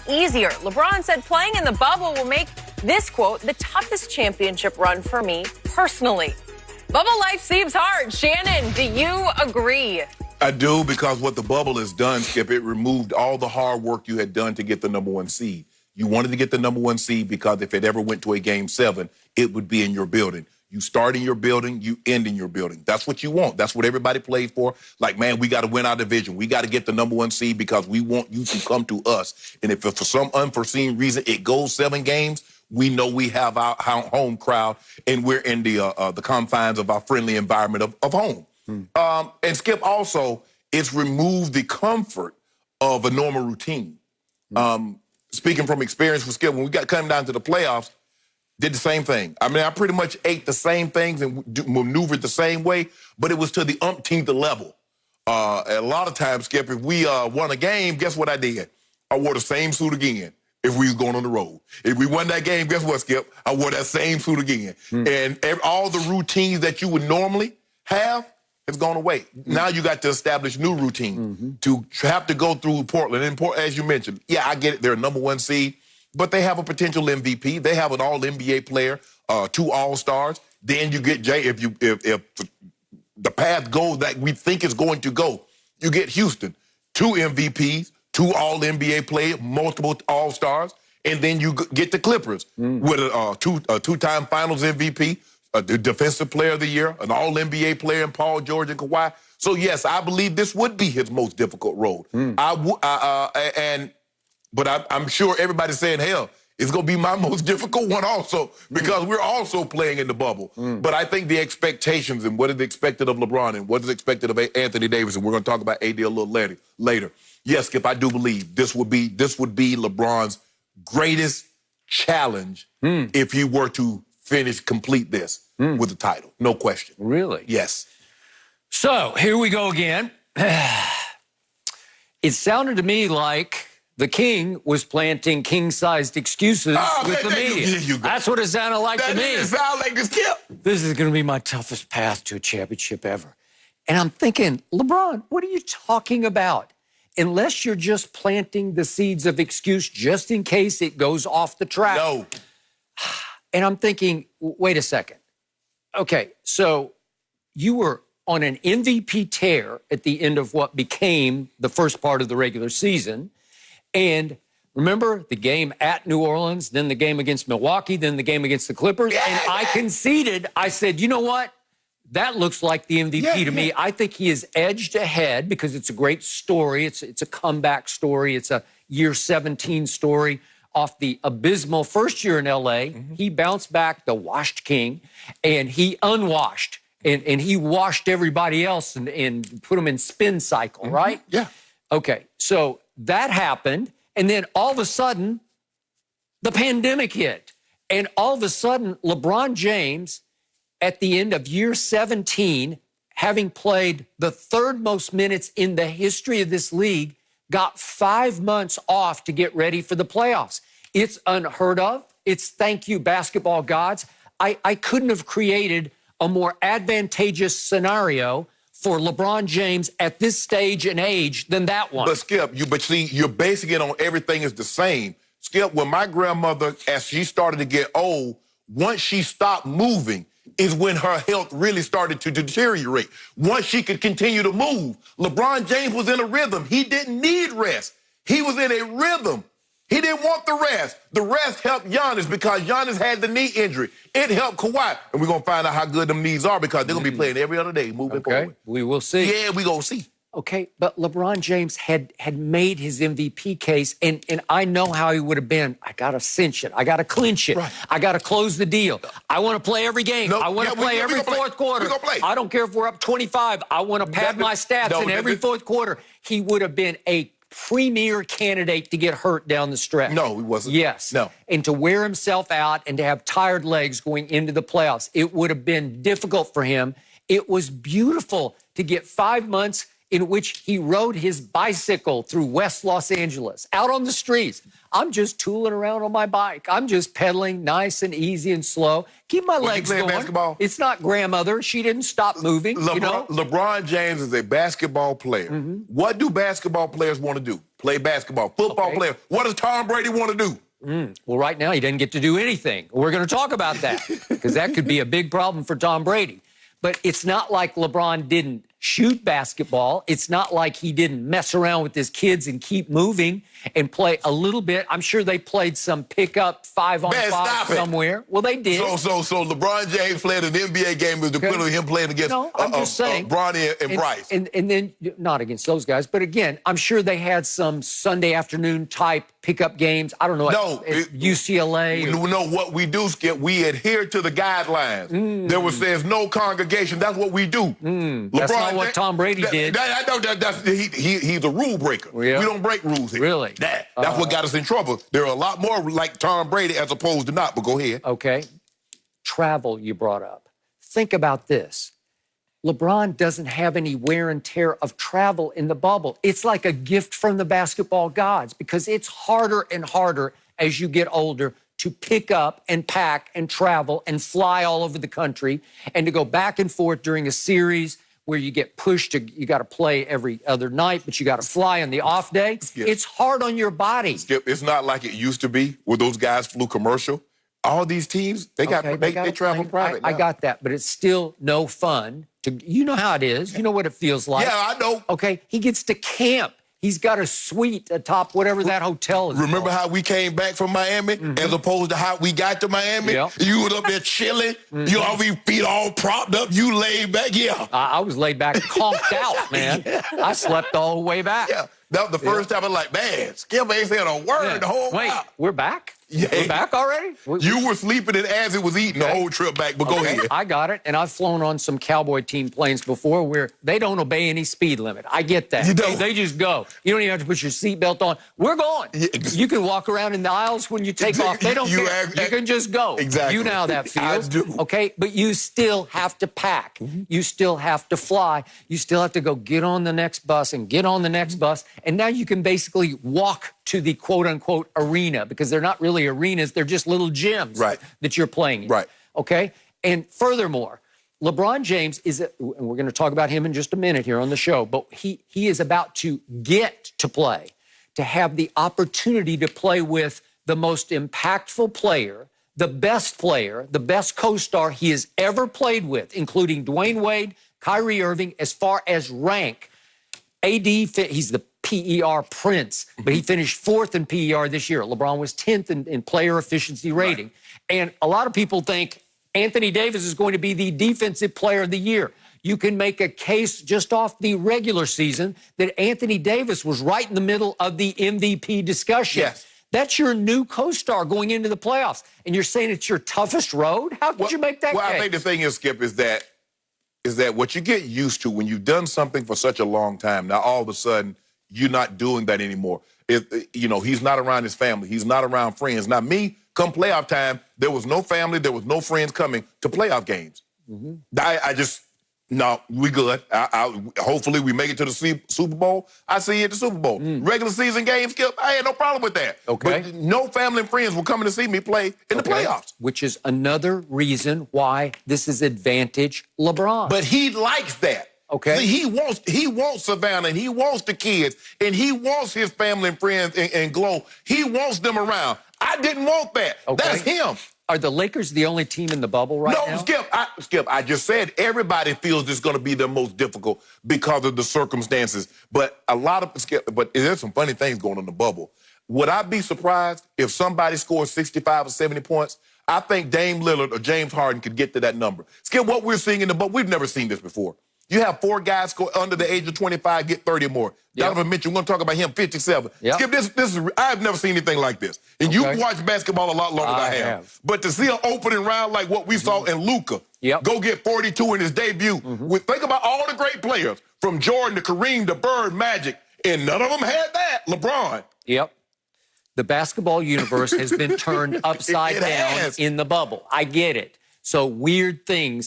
easier. LeBron said playing in the bubble will make this, quote, the toughest championship run for me personally. Bubble life seems hard. Shannon, do you agree? I do, because what the bubble has done, Skip, it removed all the hard work you had done to get the #1 seed. You wanted to get the #1 seed because if it ever went to a Game 7, it would be in your building. You start in your building, you end in your building. That's what you want. That's what everybody plays for. Like, man, we got to win our division. We got to get the #1 seed because we want you to come to us. And if for some unforeseen reason it goes 7 games, we know we have our home crowd and we're in the confines of our friendly environment of home. And Skip, also, it's removed the comfort of a normal routine. Speaking from experience with Skip, when we got coming down to the playoffs, did the same thing. I mean, I pretty much ate the same things and maneuvered the same way, but it was to the umpteenth level. A lot of times, Skip, if we won a game, guess what I did? I wore the same suit again if we was going on the road. If we won that game, guess what, Skip? I wore that same suit again. And all the routines that you would normally have has gone away. Now you got to establish new routine to have to go through Portland. And as you mentioned, yeah, I get it. They're a #1 seed. But they have a potential MVP. They have an All-NBA player, 2 All-Stars. Then you get Jay. If the path goes that we think is going to go, you get Houston, 2 MVPs, 2 All-NBA players, multiple All-Stars, and then you get the Clippers with a 2-time Finals MVP, a Defensive Player of the Year, an All-NBA player in Paul George and Kawhi. So yes, I believe this would be his most difficult road. But I'm sure everybody's saying, hell, it's going to be my most difficult one also because we're also playing in the bubble. But I think the expectations and what is expected of LeBron and what is expected of Anthony Davis, and we're going to talk about AD a little later. Yes, Skip, I do believe this would be LeBron's greatest challenge if he were to complete this with the title. No question. Really? Yes. So here we go again. It sounded to me like the king was planting king-sized excuses with the media. That's what it sounded like to me. That didn't sound like this, Skip. This is going to be my toughest path to a championship ever. And I'm thinking, LeBron, what are you talking about? Unless you're just planting the seeds of excuse just in case it goes off the track. No. And I'm thinking, wait a second. Okay, so you were on an MVP tear at the end of what became the first part of the regular season. And remember the game at New Orleans, then the game against Milwaukee, then the game against the Clippers. And I conceded. I said, you know what? That looks like the MVP to me. I think he is edged ahead because it's a great story. It's a comeback story. It's a year 17 story off the abysmal first year in L.A. He bounced back, the washed king, and he unwashed. And he washed everybody else and put them in spin cycle, right? Yeah. Okay, so that happened, and then all of a sudden, the pandemic hit. And all of a sudden, LeBron James, at the end of year 17, having played the 3rd most minutes in the history of this league, got 5 months off to get ready for the playoffs. It's unheard of. It's thank you, basketball gods. I couldn't have created a more advantageous scenario for LeBron James at this stage and age than that one. But Skip, you're basing it on everything is the same. Skip, when my grandmother, as she started to get old, once she stopped moving is when her health really started to deteriorate. Once she could continue to move, LeBron James was in a rhythm. He didn't need rest. He was in a rhythm. He didn't want the rest. The rest helped Giannis because Giannis had the knee injury. It helped Kawhi. And we're going to find out how good them knees are because they're going to be playing every other day moving forward. We will see. Yeah, we're going to see. Okay, but LeBron James had made his MVP case, and I know how he would have been. I got to cinch it. I got to clinch it. Right. I got to close the deal. I want to play every game. I want to play every fourth quarter. I don't care if we're up 25. I want to pad my stats in every fourth quarter. He would have been a premier candidate to get hurt down the stretch. No, he wasn't. Yes. No. And to wear himself out and to have tired legs going into the playoffs, it would have been difficult for him. It was beautiful to get 5 months in which he rode his bicycle through West Los Angeles, out on the streets. I'm just tooling around on my bike. I'm just pedaling nice and easy and slow. Keep my legs going. Basketball? It's not grandmother. She didn't stop moving. LeBron James is a basketball player. What do basketball players want to do? Play basketball. Football players. What does Tom Brady want to do? Well, right now, he doesn't get to do anything. We're going to talk about that because that could be a big problem for Tom Brady. But it's not like LeBron didn't shoot basketball. It's not like he didn't mess around with his kids and keep moving and play a little bit. I'm sure they played some pickup 5-on-5 somewhere. Well, they did. So LeBron James played an NBA game with the equivalent of him playing against Bronny and Bryce. And then, not against those guys, but again, I'm sure they had some Sunday afternoon type pickup games. I don't know, at UCLA. No, what we do, Skip, we adhere to the guidelines. There's no congregation. That's what we do. That's not what Tom Brady did. He's a rule breaker. Yeah. We don't break rules here. Really? That's what got us in trouble. There are a lot more like Tom Brady as opposed to not, but go ahead. Okay. Travel you brought up. Think about this. LeBron doesn't have any wear and tear of travel in the bubble. It's like a gift from the basketball gods because it's harder and harder as you get older to pick up and pack and travel and fly all over the country and to go back and forth during a series where you get pushed to, you got to play every other night, but you got to fly on the off day. Skip. It's hard on your body. Skip, it's not like it used to be where those guys flew commercial. All these teams, they travel private. I got that, but it's still no fun. You know how it is. You know what it feels like. Yeah, I know. Okay, he gets to camp. He's got a suite atop whatever that hotel is. Remember how we came back from Miami as opposed to how we got to Miami? Yeah. You was up there chilling. You all your feet all propped up. You laid back. Yeah. I was laid back, conked out, man. I slept all the way back. Yeah. That was the first time I was like, man, Skip ain't saying a word the whole Wait, time. we're back? Yeah. We're back already? You were sleeping and as it was eating the whole trip back, but go ahead. I got it, and I've flown on some Cowboy team planes before where they don't obey any speed limit. I get that. You don't. They just go. You don't even have to put your seatbelt on. We're going. Yeah. You can walk around in the aisles when you take off. They don't care. You can just go. Exactly. You know how that feels. I do. Okay? But you still have to pack. You still have to fly. You still have to go get on the next bus and get on the next bus. And now you can basically walk to the quote-unquote arena because they're not really arenas. They're just little gyms that you're playing in. Right. Okay? And furthermore, LeBron James is, and we're going to talk about him in just a minute here on the show, but he is about to get to play, to have the opportunity to play with the most impactful player, the best co-star he has ever played with, including Dwayne Wade, Kyrie Irving, as far as rank. AD, he's the PER prince, but he finished 4th in PER this year. LeBron was 10th in player efficiency rating. Right. And a lot of people think Anthony Davis is going to be the defensive player of the year. You can make a case just off the regular season that Anthony Davis was right in the middle of the MVP discussion. Yes. That's your new co-star going into the playoffs. And you're saying it's your toughest road? How could you make that case? Well, I think the thing is, Skip, is that what you get used to when you've done something for such a long time, now all of a sudden, you're not doing that anymore. He's not around his family. He's not around friends. Now, me, come playoff time, there was no family, there was no friends coming to playoff games. No, we good. Hopefully we make it to the Super Bowl. I see you at the Super Bowl. Regular season games, Skip, I had no problem with that. Okay. But no family and friends were coming to see me play in the playoffs. Which is another reason why this is advantage LeBron. But he likes that. Okay. See, he wants Savannah, and he wants the kids, and he wants his family and friends and Glow. He wants them around. I didn't want that. Okay. That's him. Are the Lakers the only team in the bubble right now? No, Skip, I just said everybody feels it's going to be the most difficult because of the circumstances. But there's some funny things going on in the bubble. Would I be surprised if somebody scores 65 or 70 points? I think Dame Lillard or James Harden could get to that number. Skip, what we're seeing in the bubble, we've never seen this before. You have 4 guys score under the age of 25, get 30 or more. Donovan Mitchell, we're going to talk about him, 57. Skip, this is, I've never seen anything like this. And you've watched basketball a lot longer than I have. But to see an opening round like what we saw in Luka, go get 42 in his debut. Think about all the great players, from Jordan to Kareem to Bird, Magic, and none of them had that. LeBron. Yep. The basketball universe has been turned upside down in the bubble. I get it. So weird things